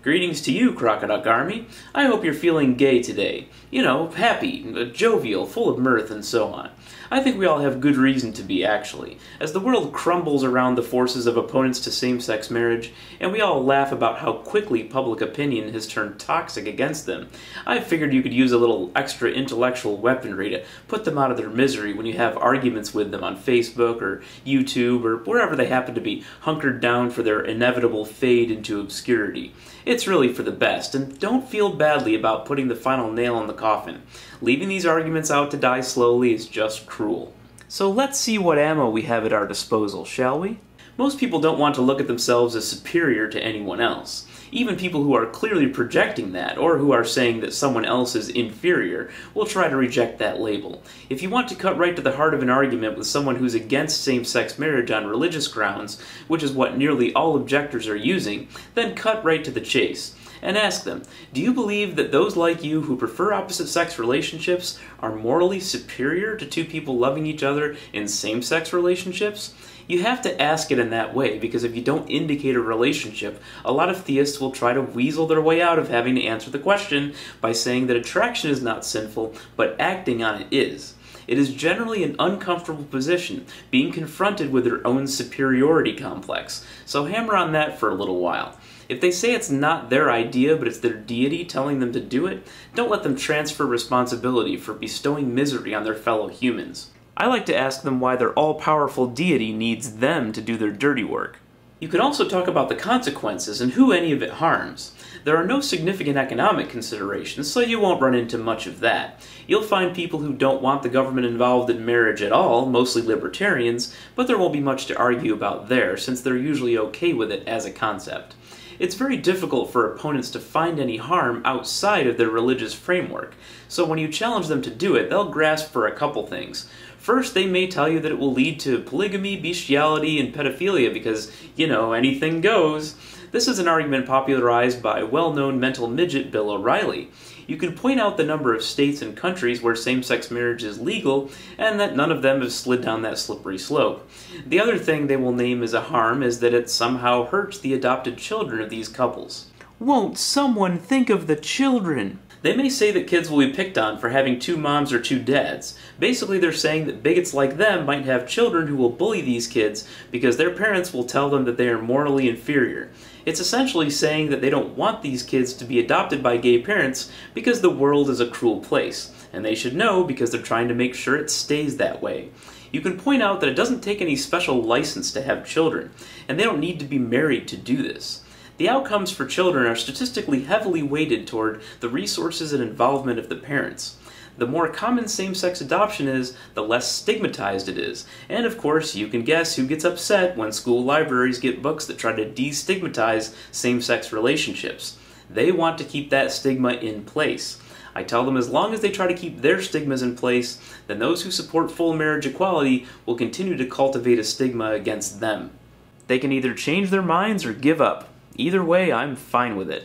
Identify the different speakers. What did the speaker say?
Speaker 1: Greetings to you, Crocodile Army. I hope you're feeling gay today. You know, happy, jovial, full of mirth, and so on. I think we all have good reason to be, actually, as the world crumbles around the forces of opponents to same-sex marriage, and we all laugh about how quickly public opinion has turned toxic against them. I figured you could use a little extra intellectual weaponry to put them out of their misery when you have arguments with them on Facebook or YouTube or wherever they happen to be hunkered down for their inevitable fade into obscurity. It's really for the best, and don't feel badly about putting the final nail in the coffin. Leaving these arguments out to die slowly is just cruel. So let's see what ammo we have at our disposal, shall we? Most people don't want to look at themselves as superior to anyone else. Even people who are clearly projecting that, or who are saying that someone else is inferior, will try to reject that label. If you want to cut right to the heart of an argument with someone who's against same-sex marriage on religious grounds, which is what nearly all objectors are using, then cut right to the chase. And ask them, do you believe that those like you who prefer opposite-sex relationships are morally superior to two people loving each other in same-sex relationships? You have to ask it in that way, because if you don't indicate a relationship, a lot of theists will try to weasel their way out of having to answer the question by saying that attraction is not sinful, but acting on it is. It is generally an uncomfortable position, being confronted with their own superiority complex, so hammer on that for a little while. If they say it's not their idea, but it's their deity telling them to do it, don't let them transfer responsibility for bestowing misery on their fellow humans. I like to ask them why their all-powerful deity needs them to do their dirty work. You can also talk about the consequences and who any of it harms. There are no significant economic considerations, so you won't run into much of that. You'll find people who don't want the government involved in marriage at all, mostly libertarians, but there won't be much to argue about there, since they're usually okay with it as a concept. It's very difficult for opponents to find any harm outside of their religious framework, so when you challenge them to do it, they'll grasp for a couple things. First, they may tell you that it will lead to polygamy, bestiality, and pedophilia because, you know, anything goes. This is an argument popularized by well-known mental midget Bill O'Reilly. You can point out the number of states and countries where same-sex marriage is legal, and that none of them have slid down that slippery slope. The other thing they will name as a harm is that it somehow hurts the adopted children of these couples. Won't someone think of the children? They may say that kids will be picked on for having two moms or two dads. Basically, they're saying that bigots like them might have children who will bully these kids because their parents will tell them that they are morally inferior. It's essentially saying that they don't want these kids to be adopted by gay parents because the world is a cruel place, and they should know because they're trying to make sure it stays that way. You can point out that it doesn't take any special license to have children, and they don't need to be married to do this. The outcomes for children are statistically heavily weighted toward the resources and involvement of the parents. The more common same-sex adoption is, the less stigmatized it is. And of course, you can guess who gets upset when school libraries get books that try to destigmatize same-sex relationships. They want to keep that stigma in place. I tell them as long as they try to keep their stigmas in place, then those who support full marriage equality will continue to cultivate a stigma against them. They can either change their minds or give up. Either way, I'm fine with it.